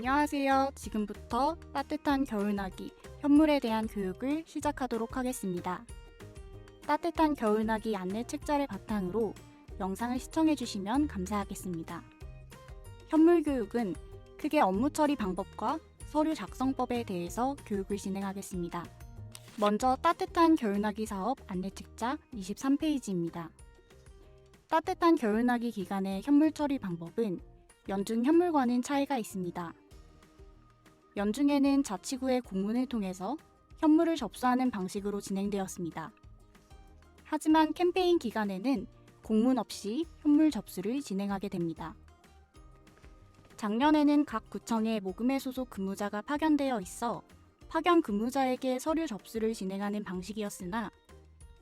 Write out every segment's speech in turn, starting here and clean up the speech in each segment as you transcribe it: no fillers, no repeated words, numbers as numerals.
안녕하세요. 지금부터 따뜻한 겨울나기 현물에 대한 교육을 시작하도록 하겠습니다. 따뜻한 겨울나기 안내 책자를 바탕으로 영상을 시청해주시면 감사하겠습니다. 현물 교육은 크게 업무 처리 방법과 서류 작성법에 대해서 교육을 진행하겠습니다. 먼저 따뜻한 겨울나기 사업 안내 책자 23페이지입니다. 따뜻한 겨울나기 기간의 현물 처리 방법은 연중 현물과는 차이가 있습니다. 연중에는 자치구의 공문을 통해서 현물을 접수하는 방식으로 진행되었습니다. 하지만 캠페인 기간에는 공문 없이 현물 접수를 진행하게 됩니다. 작년에는 각 구청에 모금회 소속 근무자가 파견되어 있어 파견 근무자에게 서류 접수를 진행하는 방식이었으나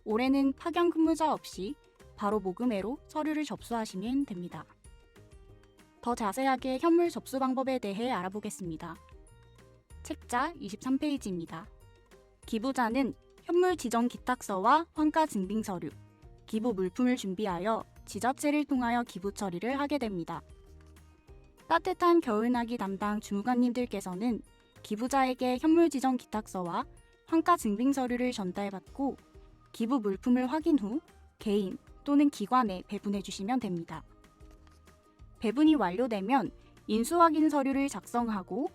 올해는 파견 근무자 없이 바로 모금회로 서류를 접수하시면 됩니다. 더 자세하게 현물 접수 방법에 대해 알아보겠습니다. 책자 23페이지입니다. 기부자는 현물 지정 기탁서와 환가 증빙 서류, 기부 물품을 준비하여 지자체를 통하여 기부 처리를 하게 됩니다. 따뜻한 겨울나기 담당 주무관님들께서는 기부자에게 현물 지정 기탁서와 환가 증빙 서류를 전달받고 기부 물품을 확인 후 개인 또는 기관에 배분해 주시면 됩니다. 배분이 완료되면 인수 확인 서류를 작성하고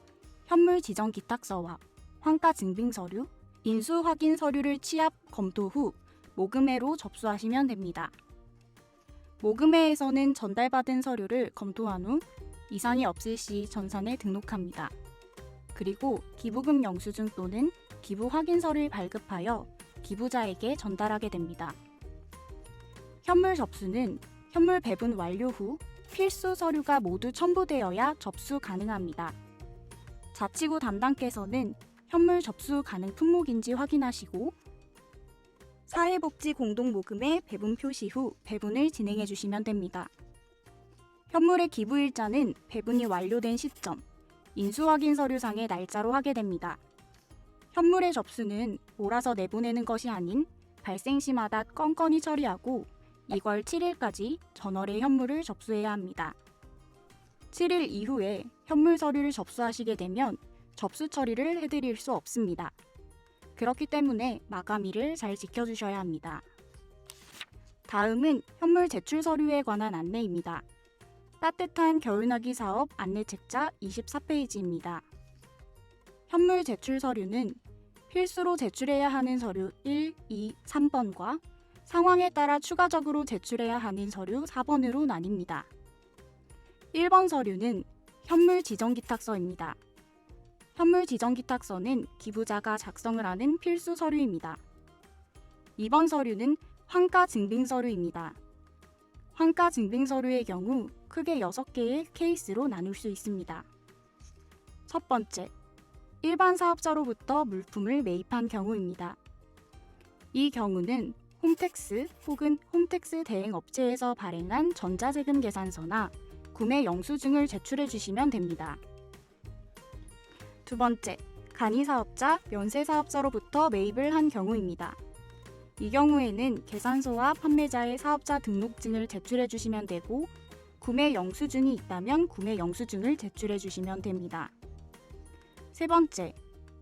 현물 지정 기탁서와 환가 증빙 서류, 인수 확인 서류를 취합 검토 후 모금회로 접수하시면 됩니다. 모금회에서는 전달받은 서류를 검토한 후 이상이 없을 시 전산에 등록합니다. 그리고 기부금 영수증 또는 기부 확인서를 발급하여 기부자에게 전달하게 됩니다. 현물 접수는 현물 배분 완료 후 필수 서류가 모두 첨부되어야 접수 가능합니다. 자치구 담당께서는 현물 접수 가능 품목인지 확인하시고 사회복지 공동모금의 배분 표시 후 배분을 진행해 주시면 됩니다. 현물의 기부일자는 배분이 완료된 시점, 인수확인 서류상의 날짜로 하게 됩니다. 현물의 접수는 몰아서 내보내는 것이 아닌 발생 시마다 건건히 처리하고 2월 7일까지 전월에 현물을 접수해야 합니다. 7일 이후에 현물 서류를 접수하시게 되면 접수 처리를 해드릴 수 없습니다. 그렇기 때문에 마감일을 잘 지켜주셔야 합니다. 다음은 현물 제출 서류에 관한 안내입니다. 따뜻한 겨울나기 사업 안내 책자 24페이지입니다. 현물 제출 서류는 필수로 제출해야 하는 서류 1, 2, 3번과 상황에 따라 추가적으로 제출해야 하는 서류 4번으로 나뉩니다. 1번 서류는 현물 지정 기탁서입니다. 현물 지정 기탁서는 기부자가 작성을 하는 필수 서류입니다. 2번 서류는 환가 증빙 서류입니다. 환가 증빙 서류의 경우 크게 6개의 케이스로 나눌 수 있습니다. 첫 번째, 일반 사업자로부터 물품을 매입한 경우입니다. 이 경우는 홈택스 혹은 홈택스 대행 업체에서 발행한 전자세금 계산서나 구매 영수증을 제출해 주시면 됩니다. 두 번째, 간이사업자, 면세사업자로부터 매입을 한 경우입니다. 이 경우에는 계산서와 판매자의 사업자 등록증을 제출해 주시면 되고 구매 영수증이 있다면 구매 영수증을 제출해 주시면 됩니다. 세 번째,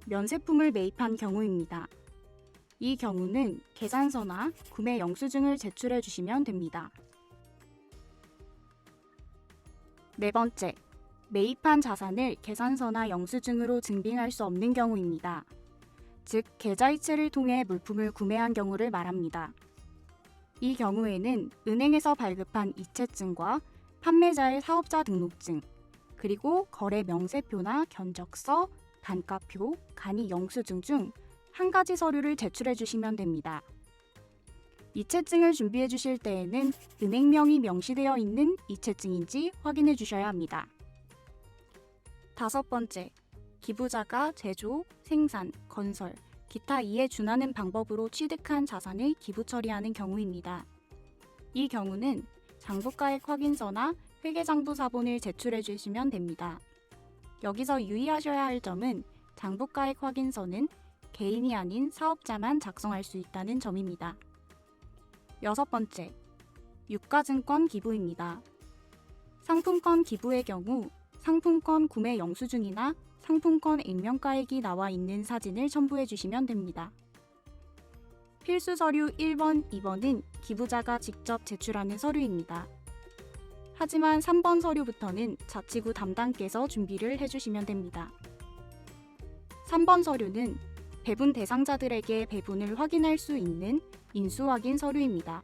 면세품을 매입한 경우입니다. 이 경우는 계산서나 구매 영수증을 제출해 주시면 됩니다. 네 번째, 매입한 자산을 계산서나 영수증으로 증빙할 수 없는 경우입니다. 즉, 계좌이체를 통해 물품을 구매한 경우를 말합니다. 이 경우에는 은행에서 발급한 이체증과 판매자의 사업자 등록증, 그리고 거래 명세표나 견적서, 단가표, 간이 영수증 중 한 가지 서류를 제출해 주시면 됩니다. 이체증을 준비해 주실 때에는 은행명이 명시되어 있는 이체증인지 확인해 주셔야 합니다. 다섯 번째, 기부자가 제조, 생산, 건설, 기타 이에 준하는 방법으로 취득한 자산을 기부 처리하는 경우입니다. 이 경우는 장부가액 확인서나 회계장부사본을 제출해 주시면 됩니다. 여기서 유의하셔야 할 점은 장부가액 확인서는 개인이 아닌 사업자만 작성할 수 있다는 점입니다. 여섯 번째, 유가증권 기부입니다. 상품권 기부의 경우 상품권 구매 영수증이나 상품권 액면가액이 나와 있는 사진을 첨부해 주시면 됩니다. 필수 서류 1번, 2번은 기부자가 직접 제출하는 서류입니다. 하지만 3번 서류부터는 자치구 담당께서 준비를 해주시면 됩니다. 3번 서류는 배분 대상자들에게 배분을 확인할 수 있는 인수확인 서류입니다.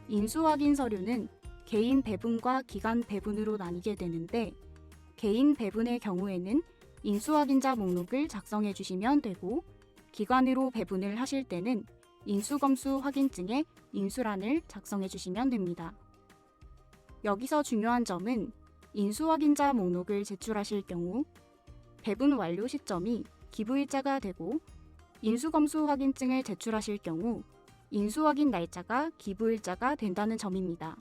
인수확인 서류는 개인 배분과 기관 배분으로 나뉘게 되는데, 개인 배분의 경우에는 인수확인자 목록을 작성해 주시면 되고, 기관으로 배분을 하실 때는 인수검수 확인증에 인수란을 작성해 주시면 됩니다. 여기서 중요한 점은 인수확인자 목록을 제출하실 경우 배분 완료 시점이 기부일자가 되고, 인수검수 확인증을 제출하실 경우 인수확인 날짜가 기부일자가 된다는 점입니다.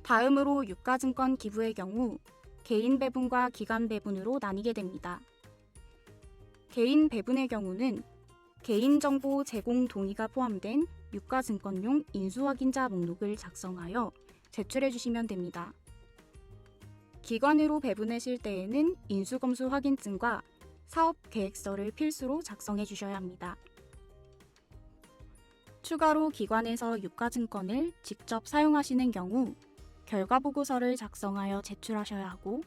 다음으로 유가증권 기부의 경우 개인 배분과 기관 배분으로 나뉘게 됩니다. 개인 배분의 경우는 개인정보 제공 동의가 포함된 유가증권용 인수확인자 목록을 작성하여 제출해 주시면 됩니다. 기관으로 배분하실 때에는 인수검수 확인증과 사업계획서를 필수로 작성해 주셔야 합니다. 추가로 기관에서 유가증권을 직접 사용하시는 경우 결과보고서를 작성하여 제출하셔야 하고,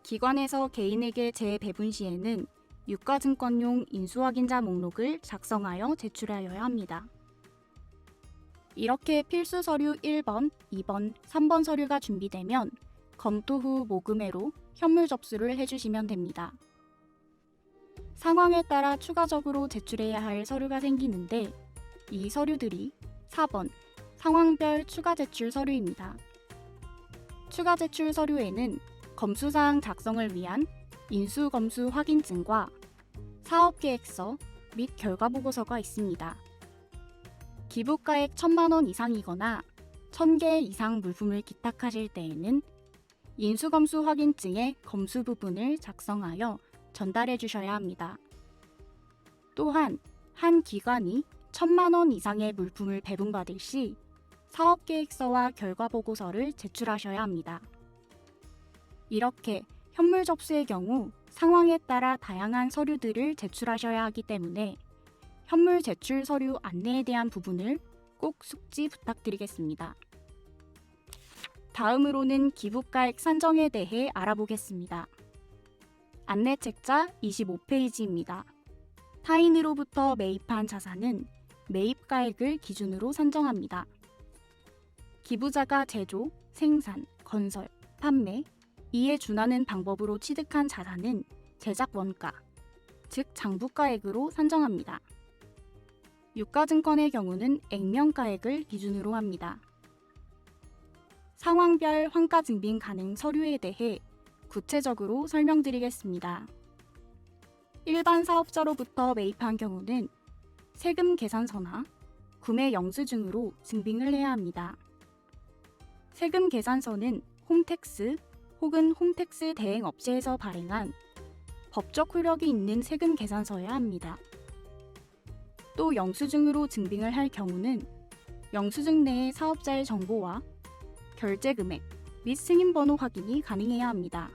기관에서 개인에게 재배분 시에는 유가증권용 인수확인자 목록을 작성하여 제출하여야 합니다. 이렇게 필수 서류 1번, 2번, 3번 서류가 준비되면 검토 후 모금회로 현물 접수를 해주시면 됩니다. 상황에 따라 추가적으로 제출해야 할 서류가 생기는데, 이 서류들이 4번 상황별 추가 제출 서류입니다. 추가 제출 서류에는 검수사항 작성을 위한 인수검수 확인증과 사업계획서 및 결과보고서가 있습니다. 기부가액 1,000만 원 이상이거나 1,000개 이상 물품을 기탁하실 때에는 인수검수 확인증의 검수 부분을 작성하여 전달해 주셔야 합니다. 또한 한 기관이 1,000만 원 이상의 물품을 배분받을 시 사업계획서와 결과보고서를 제출하셔야 합니다. 이렇게 현물 접수의 경우 상황에 따라 다양한 서류들을 제출하셔야 하기 때문에 현물 제출 서류 안내에 대한 부분을 꼭 숙지 부탁드리겠습니다. 다음으로는 기부가액 산정에 대해 알아보겠습니다. 안내책자 25페이지입니다. 타인으로부터 매입한 자산은 매입가액을 기준으로 산정합니다. 기부자가 제조, 생산, 건설, 판매, 이에 준하는 방법으로 취득한 자산은 제작 원가, 즉 장부가액으로 산정합니다. 유가증권의 경우는 액면가액을 기준으로 합니다. 상황별 환가 증빙 가능 서류에 대해 구체적으로 설명드리겠습니다. 일반 사업자로부터 매입한 경우는 세금 계산서나 구매 영수증으로 증빙을 해야 합니다. 세금 계산서는 홈택스 혹은 홈택스 대행 업체에서 발행한 법적 효력이 있는 세금 계산서여야 합니다. 또 영수증으로 증빙을 할 경우는 영수증 내의 사업자의 정보와 결제 금액 및 승인번호 확인이 가능해야 합니다.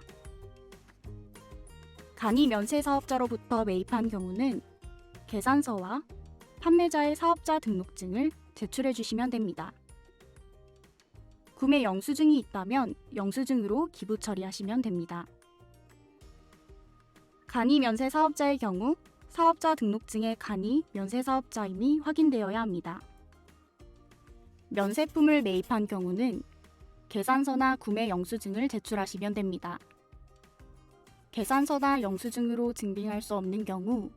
간이 면세 사업자로부터 매입한 경우는 계산서와 판매자의 사업자 등록증을 제출해 주시면 됩니다. 구매 영수증이 있다면 영수증으로 기부 처리하시면 됩니다. 간이 면세 사업자의 경우 사업자 등록증에 간이 면세 사업자임이 확인되어야 합니다. 면세품을 매입한 경우는 계산서나 구매 영수증을 제출하시면 됩니다. 계산서나 영수증으로 증빙할 수 없는 경우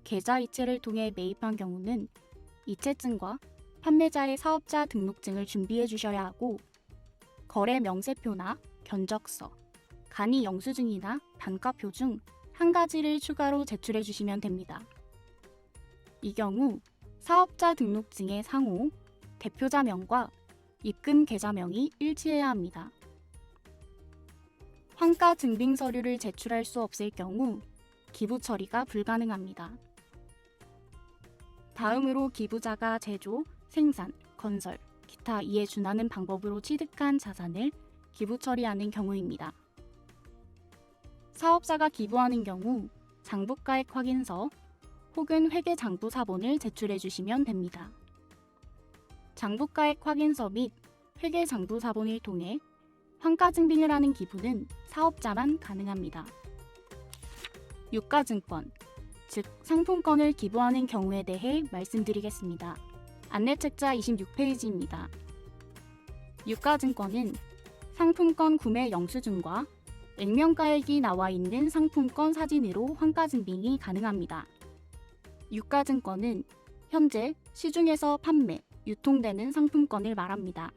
계좌이체를 통해 매입한 경우는 이체증과 판매자의 사업자 등록증을 준비해 주셔야 하고, 거래 명세표나 견적서, 간이 영수증이나 단가표 중 한 가지를 추가로 제출해 주시면 됩니다. 이 경우 사업자 등록증의 상호, 대표자명과 입금 계좌명이 일치해야 합니다. 환가 증빙 서류를 제출할 수 없을 경우 기부 처리가 불가능합니다. 다음으로 기부자가 제조, 생산, 건설, 기타 이에 준하는 방법으로 취득한 자산을 기부 처리하는 경우입니다. 사업자가 기부하는 경우 장부가액 확인서 혹은 회계장부사본을 제출해 주시면 됩니다. 장부가액 확인서 및 회계장부사본을 통해 환가증빙을 하는 기부는 사업자만 가능합니다. 유가증권, 즉 상품권을 기부하는 경우에 대해 말씀드리겠습니다. 안내책자 26페이지입니다. 유가증권은 상품권 구매 영수증과 액면가액이 나와 있는 상품권 사진으로 환가증빙이 가능합니다. 유가증권은 현재 시중에서 판매, 유통되는 상품권을 말합니다.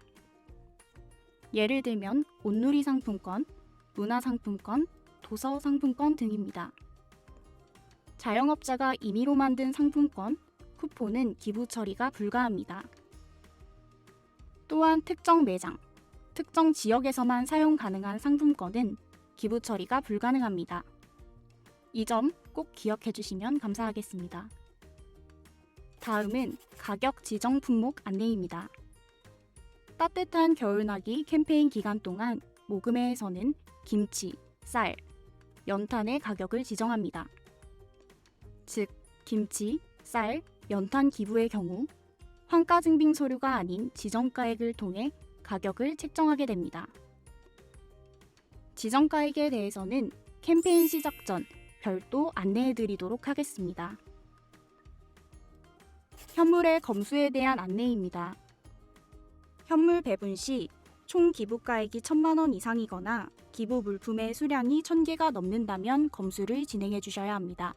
예를 들면 온누리 상품권, 문화상품권, 도서상품권 등입니다. 자영업자가 임의로 만든 상품권, 쿠폰은 기부 처리가 불가합니다. 또한 특정 매장, 특정 지역에서만 사용 가능한 상품권은 기부 처리가 불가능합니다. 이 점 꼭 기억해 주시면 감사하겠습니다. 다음은 가격 지정 품목 안내입니다. 따뜻한 겨울나기 캠페인 기간 동안 모금회에서는 김치, 쌀, 연탄의 가격을 지정합니다. 즉, 김치, 쌀, 연탄 기부의 경우 환가증빙 서류가 아닌 지정가액을 통해 가격을 책정하게 됩니다. 지정가액에 대해서는 캠페인 시작 전 별도 안내해드리도록 하겠습니다. 현물의 검수에 대한 안내입니다. 현물 배분 시 총 기부가액이 1,000만 원 이상이거나 기부 물품의 수량이 1,000개가 넘는다면 검수를 진행해 주셔야 합니다.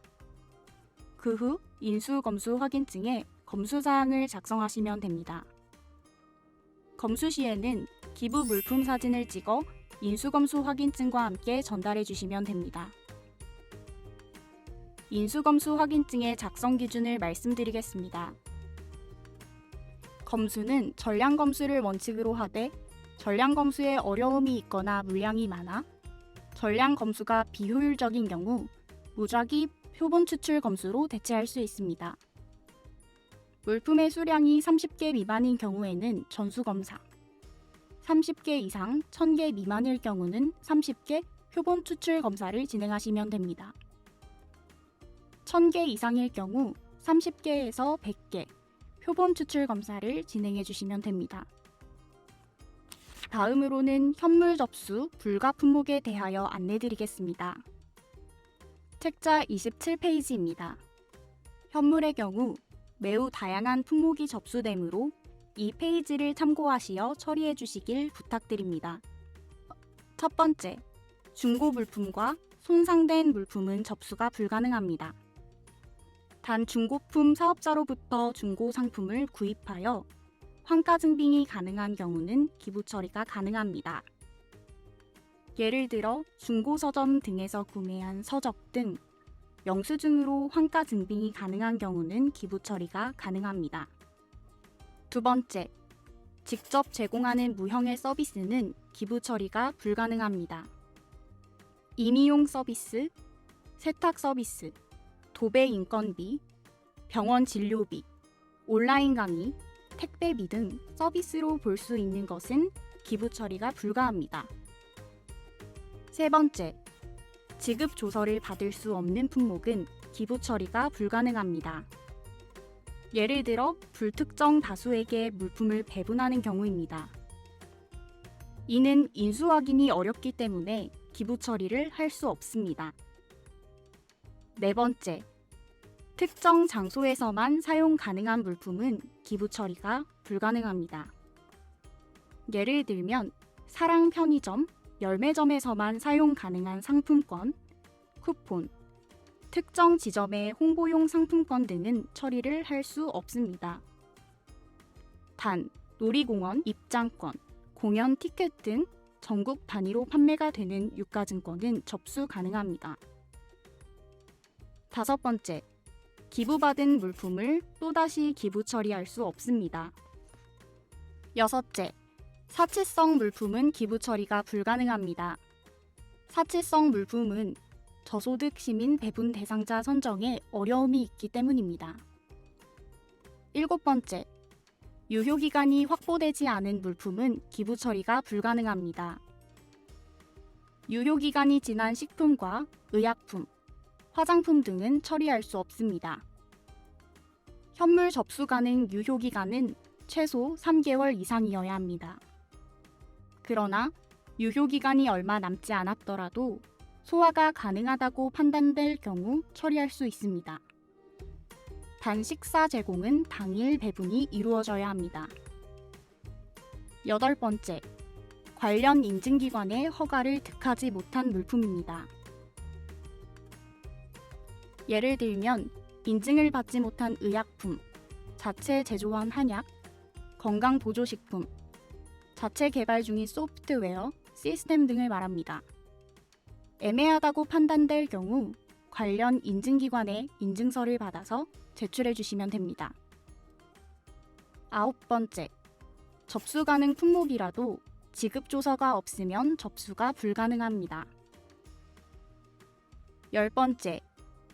그 후 인수검수 확인증에 검수사항을 작성하시면 됩니다. 검수 시에는 기부 물품 사진을 찍어 인수검수 확인증과 함께 전달해 주시면 됩니다. 인수검수 확인증의 작성 기준을 말씀드리겠습니다. 검수는 전량검수를 원칙으로 하되 전량검수에 어려움이 있거나 물량이 많아 전량검수가 비효율적인 경우 무작위 표본 추출 검수로 대체할 수 있습니다. 물품의 수량이 30개 미만인 경우에는 전수검사, 30개 이상 1,000개 미만일 경우는 30개 표본 추출 검사를 진행하시면 됩니다. 1,000개 이상일 경우 30개에서 100개 표본 추출 검사를 진행해 주시면 됩니다. 다음으로는 현물 접수 불가 품목에 대하여 안내드리겠습니다. 책자 27페이지입니다. 현물의 경우 매우 다양한 품목이 접수되므로 이 페이지를 참고하시어 처리해 주시길 부탁드립니다. 첫 번째, 중고 물품과 손상된 물품은 접수가 불가능합니다. 단 중고품 사업자로부터 중고 상품을 구입하여 환가증빙이 가능한 경우는 기부 처리가 가능합니다. 예를 들어 중고 서점 등에서 구매한 서적 등 영수증으로 환가증빙이 가능한 경우는 기부 처리가 가능합니다. 두 번째, 직접 제공하는 무형의 서비스는 기부 처리가 불가능합니다. 임의용 서비스, 세탁 서비스, 도배 인건비, 병원 진료비, 온라인 강의, 택배비 등 서비스로 볼 수 있는 것은 기부 처리가 불가합니다. 세 번째, 지급 조서를 받을 수 없는 품목은 기부 처리가 불가능합니다. 예를 들어 불특정 다수에게 물품을 배분하는 경우입니다. 이는 인수 확인이 어렵기 때문에 기부 처리를 할 수 없습니다. 네 번째, 특정 장소에서만 사용 가능한 물품은 기부 처리가 불가능합니다. 예를 들면 사랑 편의점, 열매점에서만 사용 가능한 상품권, 쿠폰, 특정 지점의 홍보용 상품권 등은 처리를 할 수 없습니다. 단, 놀이공원 입장권, 공연 티켓 등 전국 단위로 판매가 되는 유가증권은 접수 가능합니다. 다섯 번째, 기부받은 물품을 또다시 기부 처리할 수 없습니다. 여섯째, 사치성 물품은 기부 처리가 불가능합니다. 사치성 물품은 저소득 시민 배분 대상자 선정에 어려움이 있기 때문입니다. 일곱 번째, 유효기간이 확보되지 않은 물품은 기부 처리가 불가능합니다. 유효기간이 지난 식품과 의약품, 화장품 등은 처리할 수 없습니다. 현물 접수 가능 유효기간은 최소 3개월 이상이어야 합니다. 그러나 유효기간이 얼마 남지 않았더라도 소화가 가능하다고 판단될 경우 처리할 수 있습니다. 단 식사 제공은 당일 배분이 이루어져야 합니다. 8번째, 관련 인증기관의 허가를 득하지 못한 물품입니다. 예를 들면 인증을 받지 못한 의약품, 자체 제조한 한약, 건강보조식품, 자체 개발 중인 소프트웨어, 시스템 등을 말합니다. 애매하다고 판단될 경우 관련 인증기관에 인증서를 받아서 제출해 주시면 됩니다. 9번째, 접수 가능 품목이라도 지급조서가 없으면 접수가 불가능합니다. 10번째,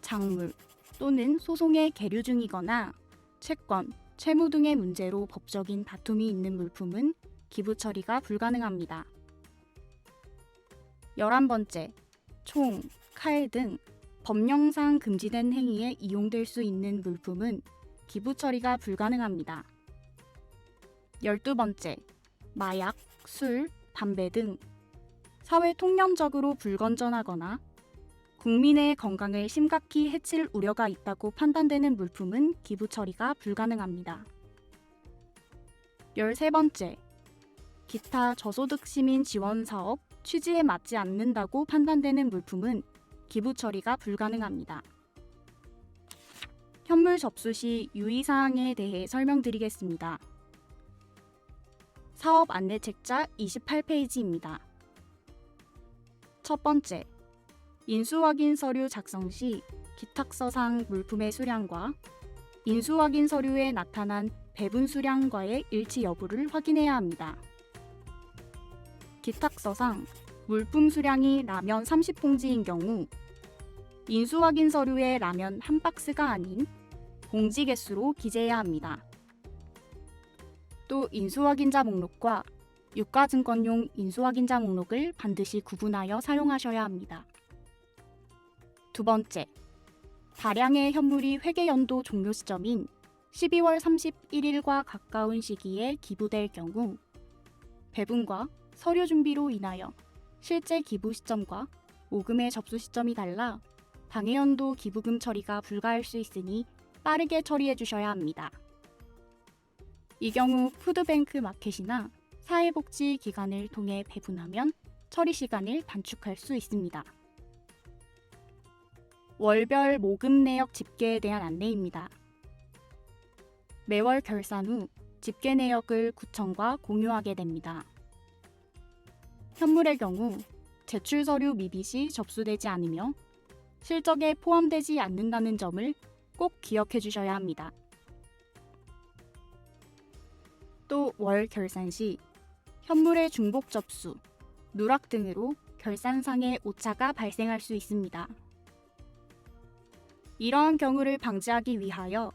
작물 또는 소송의 계류 중이거나 채권, 채무 등의 문제로 법적인 다툼이 있는 물품은 기부 처리가 불가능합니다. 11번째, 총, 칼 등 법령상 금지된 행위에 이용될 수 있는 물품은 기부 처리가 불가능합니다. 12번째, 마약, 술, 담배 등 사회 통념적으로 불건전하거나 국민의 건강을 심각히 해칠 우려가 있다고 판단되는 물품은 기부 처리가 불가능합니다. 13번째, 기타 저소득 시민 지원 사업 취지에 맞지 않는다고 판단되는 물품은 기부 처리가 불가능합니다. 현물 접수 시 유의사항에 대해 설명드리겠습니다. 사업 안내 책자 28페이지입니다. 첫 번째, 인수확인 서류 작성 시 기탁서상 물품의 수량과 인수확인 서류에 나타난 배분 수량과의 일치 여부를 확인해야 합니다. 기탁서상 물품 수량이 라면 30봉지인 경우 인수확인 서류에 라면 한 박스가 아닌 봉지 개수로 기재해야 합니다. 또 인수확인자 목록과 유가증권용 인수확인자 목록을 반드시 구분하여 사용하셔야 합니다. 두 번째, 다량의 현물이 회계연도 종료 시점인 12월 31일과 가까운 시기에 기부될 경우 배분과 서류 준비로 인하여 실제 기부 시점과 모금의 접수 시점이 달라 당해연도 기부금 처리가 불가할 수 있으니 빠르게 처리해 주셔야 합니다. 이 경우 푸드뱅크 마켓이나 사회복지기관을 통해 배분하면 처리 시간을 단축할 수 있습니다. 월별 모금 내역 집계에 대한 안내입니다. 매월 결산 후 집계 내역을 구청과 공유하게 됩니다. 현물의 경우 제출 서류 미비 시 접수되지 않으며 실적에 포함되지 않는다는 점을 꼭 기억해 주셔야 합니다. 또 월 결산 시 현물의 중복 접수, 누락 등으로 결산상의 오차가 발생할 수 있습니다. 이러한 경우를 방지하기 위하여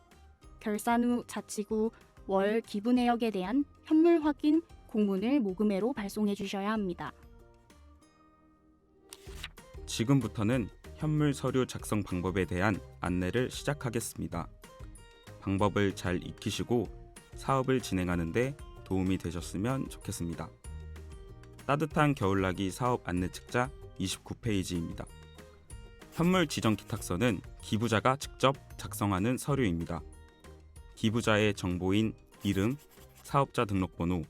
결산 후 자치구 월 기부 내역에 대한 현물 확인 공문을 모금회로 발송해 주셔야 합니다. 지금부터는 현물 서류 작성 방법에 대한 안내를 시작하겠습니다. 방법을 잘 익히시고 사업을 진행하는 데 도움이 되셨으면 좋겠습니다. 따뜻한 겨울나기 사업 안내 책자 29페이지입니다. 현물 지정 기탁서는 기부자가 직접 작성하는 서류입니다. 기부자의 정보인 이름, 사업자 등록번호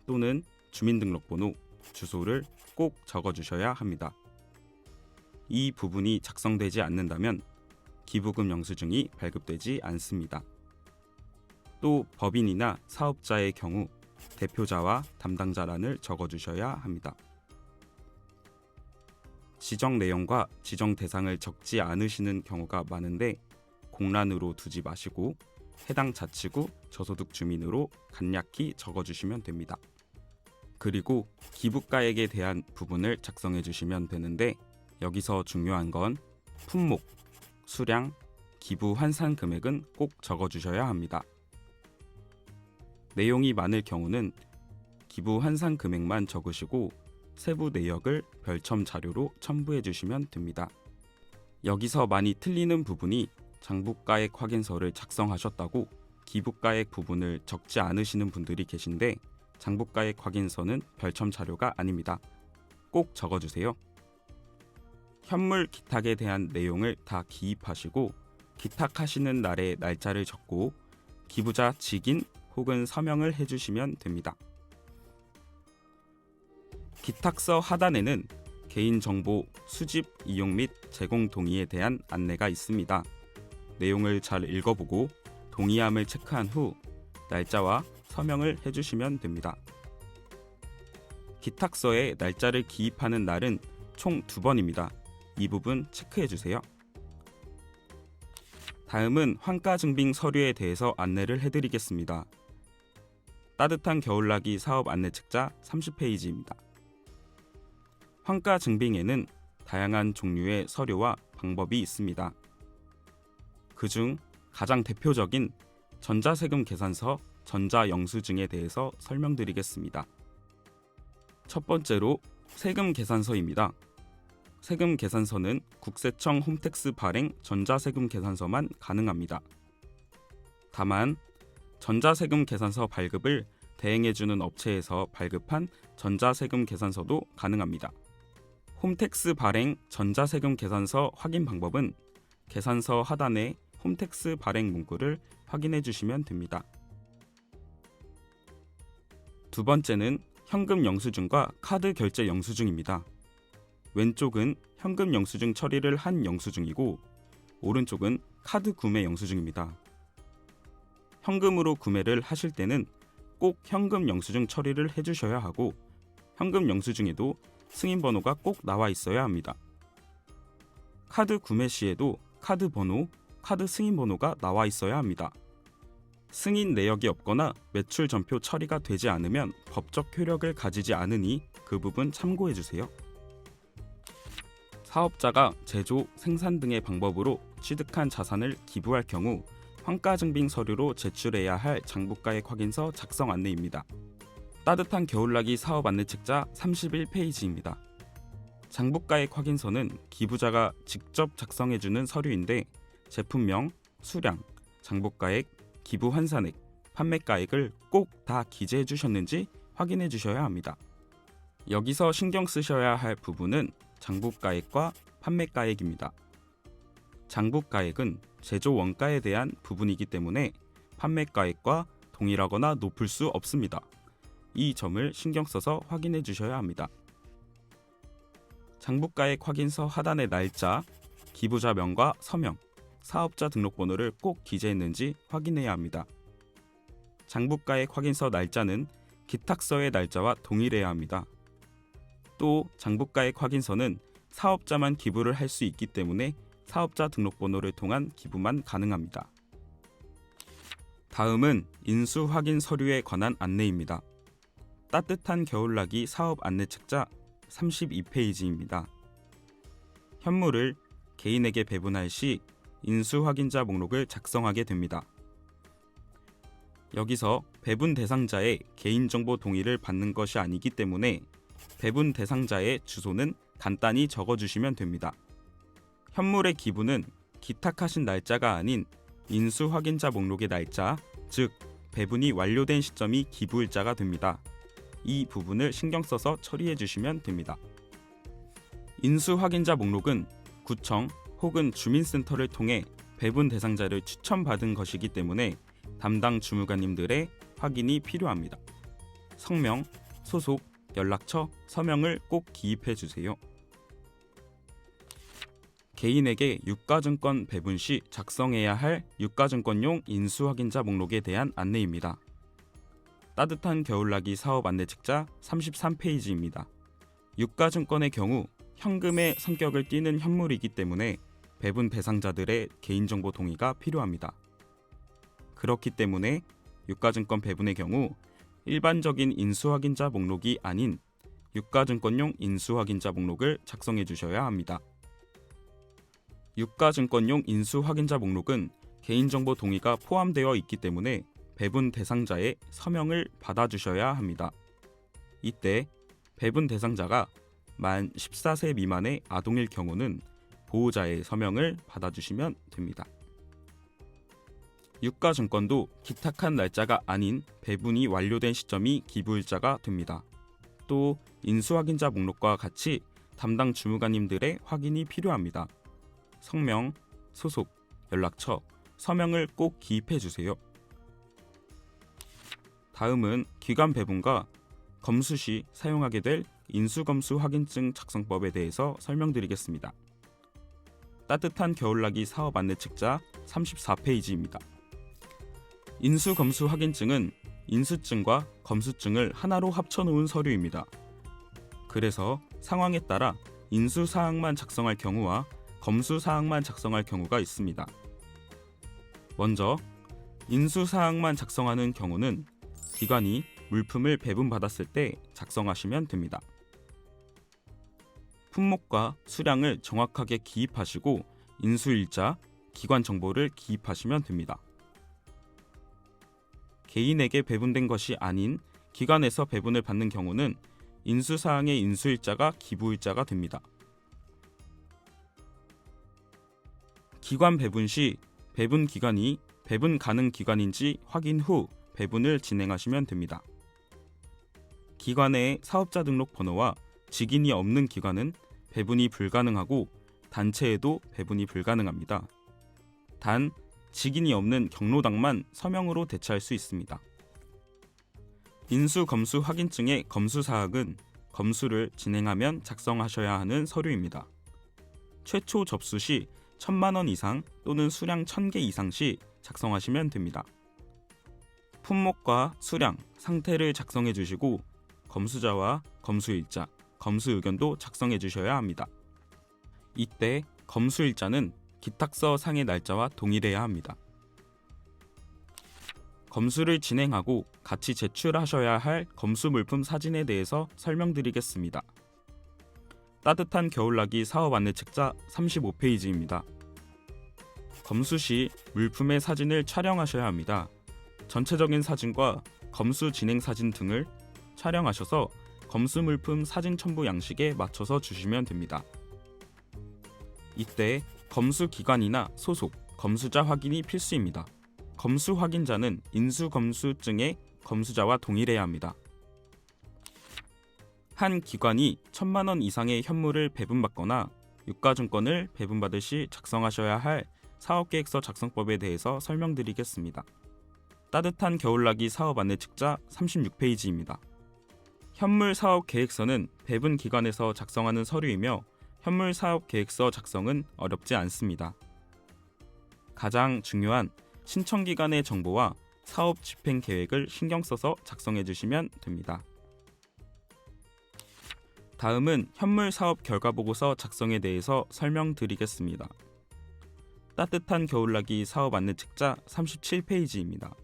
또는 주민등록번호, 주소를 꼭 적어주셔야 합니다. 이 부분이 작성되지 않는다면 기부금 영수증이 발급되지 않습니다. 또 법인이나 사업자의 경우 대표자와 담당자란을 적어주셔야 합니다. 지정 내용과 지정 대상을 적지 않으시는 경우가 많은데 공란으로 두지 마시고 해당 자치구 저소득 주민으로 간략히 적어주시면 됩니다. 그리고 기부가액에 대한 부분을 작성해 주시면 되는데 여기서 중요한 건 품목, 수량, 기부 환산 금액은 꼭 적어주셔야 합니다. 내용이 많을 경우는 기부 환산 금액만 적으시고 세부 내역을 별첨 자료로 첨부해 주시면 됩니다. 여기서 많이 틀리는 부분이 장부가액 확인서를 작성하셨다고 기부가액 부분을 적지 않으시는 분들이 계신데 장부가액 확인서는 별첨 자료가 아닙니다. 꼭 적어주세요. 현물 기탁에 대한 내용을 다 기입하시고 기탁하시는 날의 날짜를 적고 기부자 직인 혹은 서명을 해주시면 됩니다. 기탁서 하단에는 개인정보 수집, 이용 및 제공 동의에 대한 안내가 있습니다. 내용을 잘 읽어보고 동의함을 체크한 후 날짜와 서명을 해주시면 됩니다. 기탁서에 날짜를 기입하는 날은 총 2번입니다. 이 부분 체크해주세요. 다음은 환가증빙 서류에 대해서 안내를 해드리겠습니다. 따뜻한 겨울나기 사업 안내책자 30페이지입니다. 환가증빙에는 다양한 종류의 서류와 방법이 있습니다. 그중 가장 대표적인 전자세금 계산서, 전자영수증에 대해서 설명드리겠습니다. 첫 번째로 세금 계산서입니다. 세금 계산서는 국세청 홈택스 발행 전자세금 계산서만 가능합니다. 다만 전자세금 계산서 발급을 대행해주는 업체에서 발급한 전자세금 계산서도 가능합니다. 홈택스 발행 전자세금 계산서 확인 방법은 계산서 하단에 홈택스 발행 문구를 확인해 주시면 됩니다. 두 번째는 현금 영수증과 카드 결제 영수증입니다. 왼쪽은 현금 영수증 처리를 한 영수증이고 오른쪽은 카드 구매 영수증입니다. 현금으로 구매를 하실 때는 꼭 현금 영수증 처리를 해주셔야 하고 현금 영수증에도 승인 번호가 꼭 나와 있어야 합니다. 카드 구매 시에도 카드 번호, 카드 승인 번호가 나와 있어야 합니다. 승인 내역이 없거나 매출 전표 처리가 되지 않으면 법적 효력을 가지지 않으니 그 부분 참고해 주세요. 사업자가 제조, 생산 등의 방법으로 취득한 자산을 기부할 경우 환가증빙 서류로 제출해야 할 장부가액 확인서 작성 안내입니다. 따뜻한 겨울나기 사업 안내책자 31페이지입니다. 장부가액 확인서는 기부자가 직접 작성해주는 서류인데 제품명, 수량, 장부가액, 기부 환산액, 판매가액을 꼭 다 기재해 주셨는지 확인해 주셔야 합니다. 여기서 신경 쓰셔야 할 부분은 장부가액과 판매가액입니다. 장부가액은 제조 원가에 대한 부분이기 때문에 판매가액과 동일하거나 높을 수 없습니다. 이 점을 신경 써서 확인해 주셔야 합니다. 장부가액 확인서 하단의 날짜, 기부자 명과 서명, 사업자 등록번호를 꼭 기재했는지 확인해야 합니다. 장부가액 확인서 날짜는 기탁서의 날짜와 동일해야 합니다. 또 장부가액 확인서는 사업자만 기부를 할 수 있기 때문에 사업자 등록번호를 통한 기부만 가능합니다. 다음은 인수 확인 서류에 관한 안내입니다. 따뜻한 겨울나기 사업 안내책자 32페이지입니다. 현물을 개인에게 배분할 시 인수 확인자 목록을 작성하게 됩니다. 여기서 배분 대상자의 개인정보 동의를 받는 것이 아니기 때문에 배분 대상자의 주소는 간단히 적어주시면 됩니다. 현물의 기부는 기탁하신 날짜가 아닌 인수 확인자 목록의 날짜, 즉 배분이 완료된 시점이 기부일자가 됩니다. 이 부분을 신경 써서 처리해 주시면 됩니다. 인수 확인자 목록은 구청 혹은 주민센터를 통해 배분 대상자를 추천받은 것이기 때문에 담당 주무관님들의 확인이 필요합니다. 성명, 소속, 연락처, 서명을 꼭 기입해 주세요. 개인에게 유가증권 배분 시 작성해야 할 유가증권용 인수확인자 목록에 대한 안내입니다. 따뜻한 겨울나기 사업 안내책자 33페이지입니다. 유가증권의 경우 현금의 성격을 띠는 현물이기 때문에 배분 대상자들의 개인정보 동의가 필요합니다. 그렇기 때문에 유가증권 배분의 경우 일반적인 인수확인자 목록이 아닌 유가증권용 인수확인자 목록을 작성해 주셔야 합니다. 유가증권용 인수확인자 목록은 개인정보 동의가 포함되어 있기 때문에 배분 대상자의 서명을 받아주셔야 합니다. 이때 배분 대상자가 만 14세 미만의 아동일 경우는 보호자의 서명을 받아주시면 됩니다. 유가증권도 기탁한 날짜가 아닌 배분이 완료된 시점이 기부일자가 됩니다. 또 인수확인자 목록과 같이 담당 주무관님들의 확인이 필요합니다. 성명, 소속, 연락처, 서명을 꼭 기입해 주세요. 다음은 기관 배분과 검수 시 사용하게 될 인수검수 확인증 작성법에 대해서 설명드리겠습니다. 따뜻한 겨울나기 사업 안내 책자 34페이지입니다. 인수검수 확인증은 인수증과 검수증을 하나로 합쳐놓은 서류입니다. 그래서 상황에 따라 인수사항만 작성할 경우와 검수사항만 작성할 경우가 있습니다. 먼저 인수사항만 작성하는 경우는 기관이 물품을 배분받았을 때 작성하시면 됩니다. 품목과 수량을 정확하게 기입하시고 인수일자, 기관 정보를 기입하시면 됩니다. 개인에게 배분된 것이 아닌 기관에서 배분을 받는 경우는 인수사항의 인수일자가 기부일자가 됩니다. 기관 배분 시 배분 기관이 배분 가능 기관인지 확인 후 배분을 진행하시면 됩니다. 기관의 사업자 등록 번호와 직인이 없는 기관은 배분이 불가능하고 단체에도 배분이 불가능합니다. 단 직인이 없는 경로당만 서명으로 대체할 수 있습니다. 인수검수 확인증의 검수사항은 검수를 진행하면 작성하셔야 하는 서류입니다. 최초 접수 시 1,000만 원 이상 또는 수량 1,000개 이상 시 작성하시면 됩니다. 품목과 수량, 상태를 작성해 주시고 검수자와 검수일자, 검수의견도 작성해 주셔야 합니다. 이때 검수일자는 기탁서 상의 날짜와 동일해야 합니다. 검수를 진행하고 같이 제출하셔야 할 검수 물품 사진에 대해서 설명드리겠습니다. 따뜻한 겨울나기 사업 안내 책자 35페이지입니다. 검수 시 물품의 사진을 촬영하셔야 합니다. 전체적인 사진과 검수 진행 사진 등을 촬영하셔서 검수 물품 사진 첨부 양식에 맞춰서 주시면 됩니다. 이때 검수 기관이나 소속, 검수자 확인이 필수입니다. 검수 확인자는 인수검수증의 검수자와 동일해야 합니다. 한 기관이 1,000만 원 이상의 현물을 배분받거나 유가증권을 배분받을 시 작성하셔야 할 사업계획서 작성법에 대해서 설명드리겠습니다. 따뜻한 겨울나기 사업 안내 책자 36페이지입니다. 현물 사업 계획서는 배분 기관에서 작성하는 서류이며 현물 사업 계획서 작성은 어렵지 않습니다. 가장 중요한 신청 기관의 정보와 사업 집행 계획을 신경 써서 작성해 주시면 됩니다. 다음은 현물 사업 결과 보고서 작성에 대해서 설명드리겠습니다. 따뜻한 겨울나기 사업 안내 책자 37페이지입니다.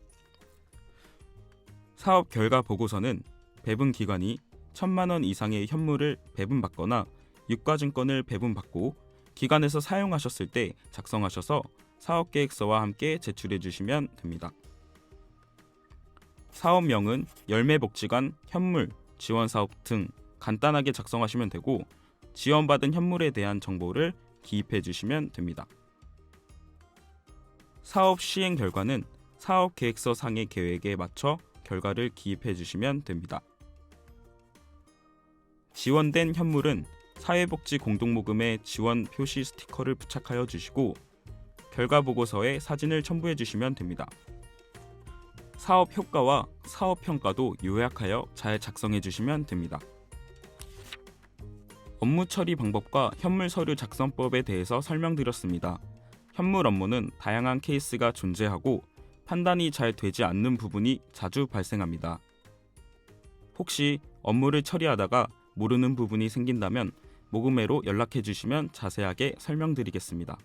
사업 결과 보고서는 배분 기관이 1,000만 원 이상의 현물을 배분받거나 유가증권을 배분받고 기관에서 사용하셨을 때 작성하셔서 사업계획서와 함께 제출해 주시면 됩니다. 사업명은 열매복지관, 현물, 지원사업 등 간단하게 작성하시면 되고 지원받은 현물에 대한 정보를 기입해 주시면 됩니다. 사업 시행 결과는 사업계획서 상의 계획에 맞춰 결과를 기입해 주시면 됩니다. 지원된 현물은 사회복지 공동모금의 지원 표시 스티커를 부착하여 주시고 결과보고서에 사진을 첨부해 주시면 됩니다. 사업 효과와 사업 평가도 요약하여 잘 작성해 주시면 됩니다. 업무 처리 방법과 현물 서류 작성법에 대해서 설명드렸습니다. 현물 업무는 다양한 케이스가 존재하고 판단이 잘 되지 않는 부분이 자주 발생합니다. 혹시 업무를 처리하다가 모르는 부분이 생긴다면 모금회로 연락해 주시면 자세하게 설명드리겠습니다.